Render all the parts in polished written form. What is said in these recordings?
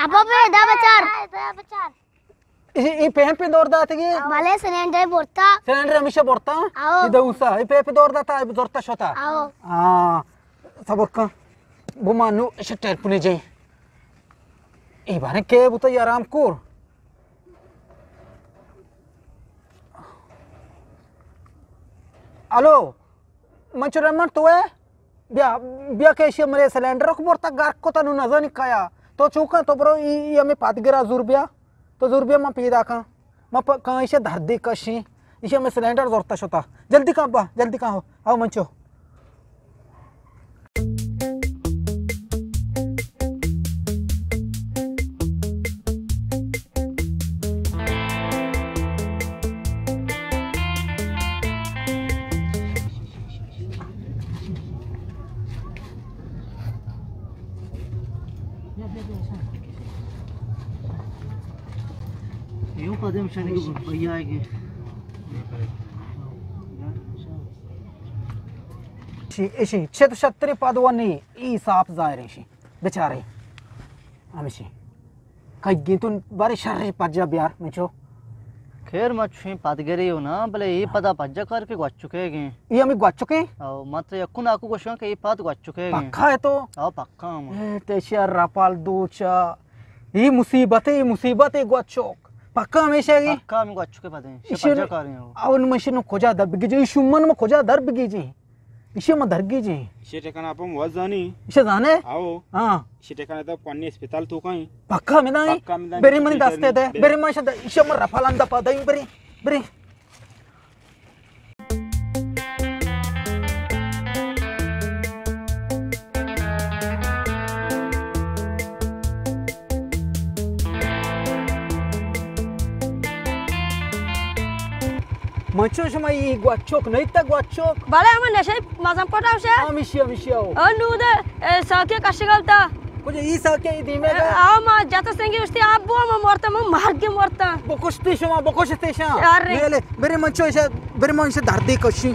apa be dah bacar ಈ ಪೇಪೆ ದೊರ್ದಾತಿಗೆ bale silinder borta ಸಿಲಿಂಡರ್ ಹಮೇಶಾ ಬರ್ತಾ ಇದು ಉಸಾ ಈ ಪೇಪೆ ದೊರ್ದಾತ ಈ ದೊರ್ತಾ ಶೋತಾ sabor ka bumanu shatter pune jai ibane ke buta yaram kur alo manchuraman to hai biya ke shi mare cylinder ko borta gar ko tanu nazani kaya to chuka to bro i ame patgira zurbia तो जुर्बिया में पीदा का मैं कहाँ इसे धरती कशी इसे मैं सिलेंडर जोरता शोता जल्दी कहाँ बा जल्दी कहाँ हो आओ मंचो यूं कदम शनि के भैया आएंगे इशी छत छत्री पादवानी ई साफ जायरे इशी बेचारे हमेशी कई गिंतुन बारे शर्री पज्जा बियार मिचो खैर मत छुई पादगरी हो ना भले ये पदा पज्जा कर के गच चुके हैं ये हमें गच चुके आओ मत यकुन आकु क्वेश्चन के ये पाद गच चुके हैं पक्का है तो आओ पक्का हम तेशिया रापाल दूचा ये मुसीबत है गचोक पक्का हमेशा की पक्का हम गच चुके पदे ये पज्जा कर रहे हो अवन मशीन खोजा दर बिगी जी शुमन में खोजा दर बिगी जी इसे में दर जी इसे ठिकाण आपण वजानी इसे जाने आओ हां इसे ठिकाण तर कोणी अस्पताल तो काही पक्का में नाही बेरे मनी दास्ते दे बेरे मनी इसे में रफालंदा पदई बेरे बेरे Macam cuma i guacok, naik tak guacok? bale ama nashai mazam pota usha Amishia. anu de sakya kashigalta Kau jadi sakit ini mega. ama jata sengi usti abu ama morta ma marge morta Bokos station. Arre. Bere bere macam isa, bere macam isa dardi kashi.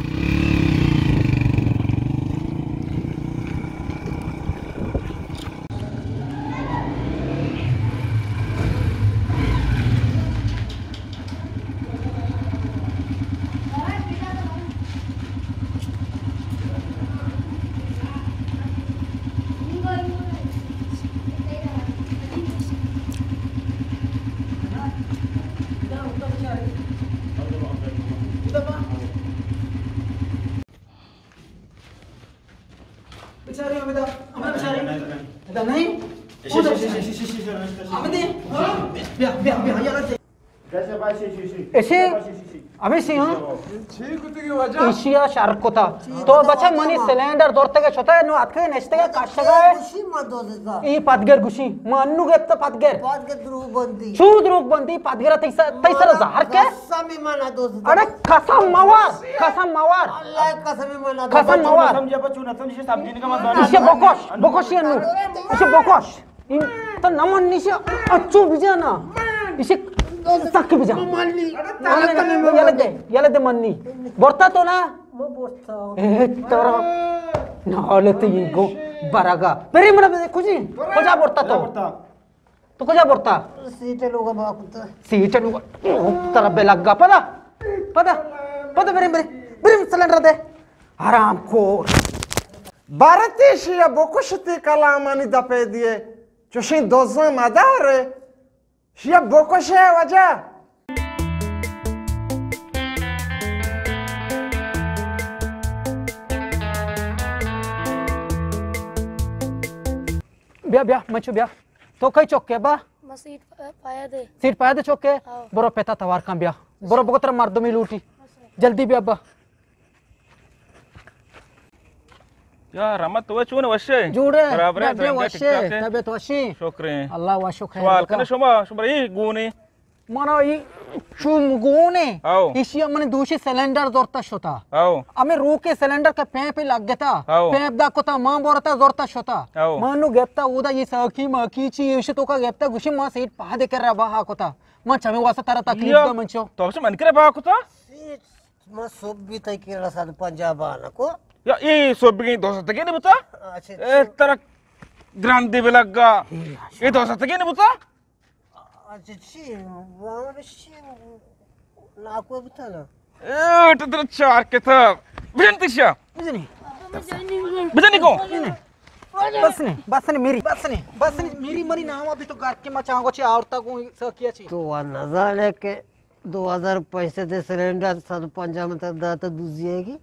Bencari apa dah? Apa bencari? Dah naik? Apa ni? Biar, ya lah. ऐसे अभी सी हाँ Asia shark को था तो बच्चा money cylinder दौड़ते के छोटा है नो आते के नेस्ते के काश्ता का है ये पादगर गुशी मान्नू के तो पादगर द्रुग बंदी पादगर तैसा ज़ाहर के अरे कसम मवार इसे बोकोश ये नु इसे बोकोश इन तो नमन निशे अच्छू बिजाना इसे sakit bija. Yala de manni. Borta to na? Tara. Naale to yigo baraga. Peri mana kuji? Koja borta to? To koja borta? Seete luga. Tara belagga pada beri cylinder de. Haram khor. Baratishia bokushti kalamani dape diye. Choshin dozan madare. Shia bokoshe waja. Biar, macam biar. To kai chokke ba? Masih payah deh. Seat payah deh chokke. Boro peta tawar kam biar. Boro bokotra mardumi luti. Jaldi biar ba. या रामा तो चुन वशे जुड़े बराबर है तबे तो वशी शुक्र अल्लाह वा शुक्र सवाल कने शुमा ई गुनी मानो ई शुम गुने आओ इसी हमने दूसरे सिलेंडर जोरता शोता आओ हमें रू के सिलेंडर का पे लग गया पे दा कोता मां बोरता जोरता शोता मानो गेप्ता उदा ये सकी मकीची इसे तो का गेप्ता गुशी मां सीट पा दे कर रहा हा कोता मां छमे वासा तारा तकलीफ दा मंचो तो से मन करे बा कोता मां सब भी तय केरला सान पंजाब आना को या ई सब की दोस्त तके नहीं बता ए तरह grande belagga. Itu satu gini buta? Itu tercar kita. Berhenti sih. Begini. Berhenti kok. बस नहीं मेरी मरी ना हुआ अभी तो गाट के मचा को औरता को किया छी तो नजारे के 2000 पैसे दे सिलेंडर सरपंच में दाता दूजिएगी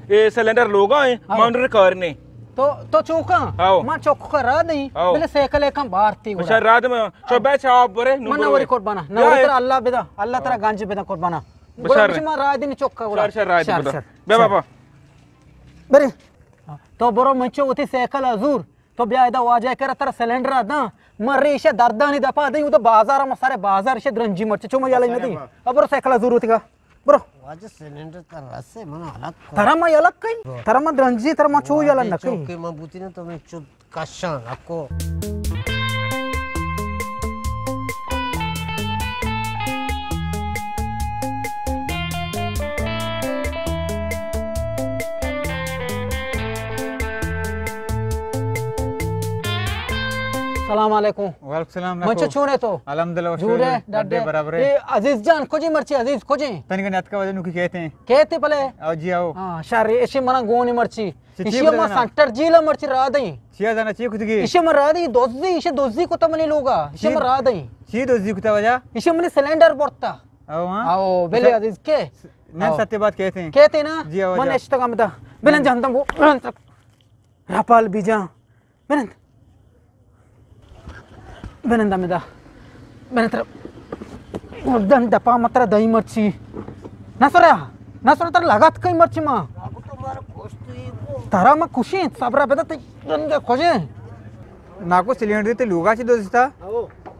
ये सिलेंडर लोग आए माउंटर करने तो चौका मां चौक करा नहीं पहले साइकिल एक भारती अच्छा रात में चौबे चाप बरे मन नवरी कोट बना नवरी तेरा अल्लाह बेदा अल्लाह तेरा गांजे बेदा कोट बना बशर मां रात दिन चौका बोला शर रात बेदा बे बाबा बरे तो बरो मंचो होती साइकिल अजूर तो ब्यादा वाजा कर तेरा सिलेंडर ना मरे इसे दर्दा नहीं दपा दे तो बाजार में सारे बाजार इसे द्रंजी मरचे चो मैं याला नहीं अब बरो साइकिल अजूर होती का ब्रो वाजा सिलेंडर तर रसे मन अलग तरा मैं अलग कई तरा मैं द्रंजी तरा मैं चो याला न कई चौके में बुती ने तो मैं चुप काशान आपको सलाम अलैकुम वालेकुम सलाम मंचो चूने तो अल्हम्दुलिल्लाह जूरे डड्डे बराबर ये अजीज जान खोजी मर्ची अजीज खोजी तनिक नत का वजन की कहते हैं पहले आओ जी आओ हां शारे इसे मना गोनी मर्ची चिची इसे बदना। मा सेंटर जीला मर्ची रा दई चिया जाना चाहिए खुद की इसे मरा दई दोजी को तमनी लोगा इसे ची- मरा दई ची दोजी कुता वजह इसे मने सिलेंडर पड़ता आओ हां आओ बेले अजीज के मैं सत्य बात कहते हैं कहते ना जी आओ मन जा। इष्ट काम दा बेलन जानता वो रापाल बीजा बेलन बेलन दामेदा बेलन तर उदन दपा मात्र दही मर्ची ना सोरा तर लागत कई मर्ची मा तारा मा खुशी सबरा बेदा ते खोजे नाको सिलेंडर ते लोगाची दोस्ता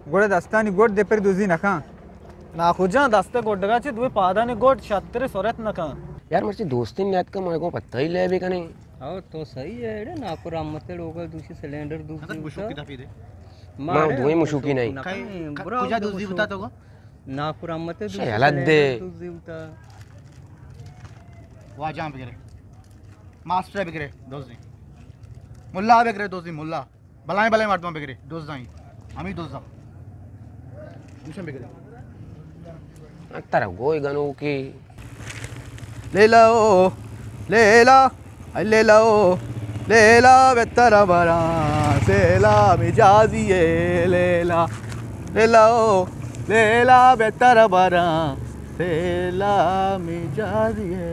गोड दस्तानी गोड दे पर दोजी नका ना खुजा दस्ते गोडगाची दुवे पादाने गोड छत्रे सोरत नका यार मुझे दोस्ती ने याद का मेरे को पता ही ले भी का नहीं आओ तो सही है रे नाको रामते लोग दूसरी सिलेंडर दूसरी मैं दुई मुशुकी नहीं कुजा दूसरी बता तो नाको रामते दूसरी अलग दे दूसरी बता वा जाम बिगरे मास्टर बिगरे दोस्ती मुल्ला बिगरे दोस्ती मुल्ला बलाएं बलाएं मारता बिगरे दोस्त जाई हमी दोस्त जा दूसरे बिगरे तारा गोई गनो की ले लाओ बेतरा बरा सेला मिजाजिए लेला बेतरा बरा सेला मिजाजिए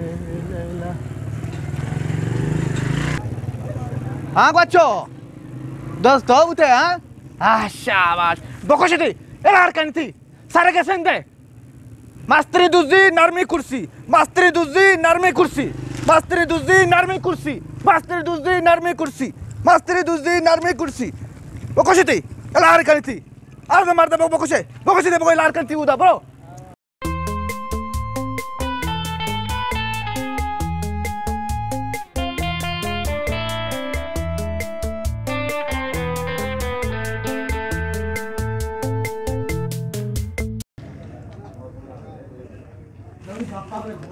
लेला हाँ बच्चो दोस्त हो उठे हाँ शाबाश बकोशती एलार कंती सारे कैसे दे मास्त्री दुजी नरमी कुर्सी मास्त्री दुजी नरमी कुर्सी मास्त्री दुजी नरमी कुर्सी मास्त्री दुजी नरमी कुर्सी मास्त्री दुजी नरमी कुर्सी बकोशती एलार कंती अर्ध मर्द बकोशे दे बको एलार कंती उदा ब्रो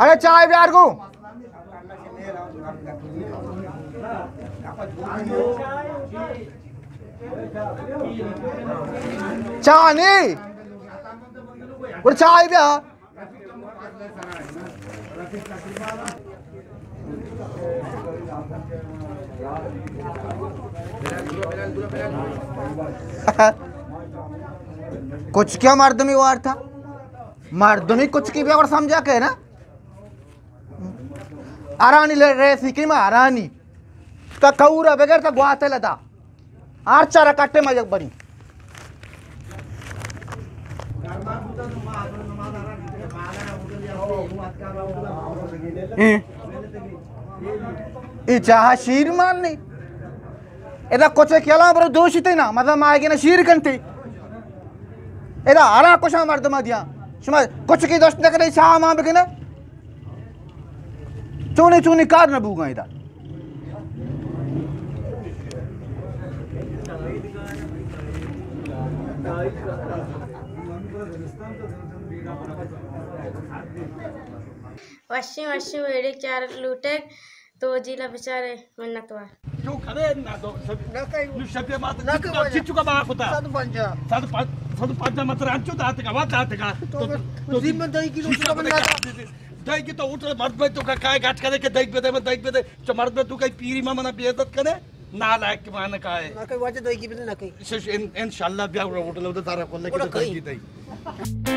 अरे चाय प्यार को चाय नहीं और चाय प्या कुछ क्या मर्दमी वार था मर्दमी कुछ की भी और समझा के ना आरानी ले रहे सीखी में आरानी का कौरा बगैर तो गुआते लता आर चारा काटे मजक बनी ये चाह शीर मारनी एदा कोचे केला बरो दोषिते ना मतलब मागे ना शीर कंती एदा आरा कुछ मर्द मदिया शुमा कुछ की दोस्त न करे चाह मां बगने चूनी चूनी कार न बूगा इधर वशी वेड़ी चार लूटे तो जिला बेचारे मन्नतवा क्यों खरे ना दो नु शब्द मात चिचू का बाप होता साधु पंजा मत रांचो दात का बात दात का तो जिम्मे दही किलो का बना दही की तो उठ मर्द में तो का काय गाठ करे के दही पे दे जो मर्द में तू कहीं पीरी मां मना बेइज्जत करे ना लायक के मान का है ना कहीं वाचे दही की भी ना कहीं इंशाल्लाह ब्याह उठले उधर तारा को लेके दही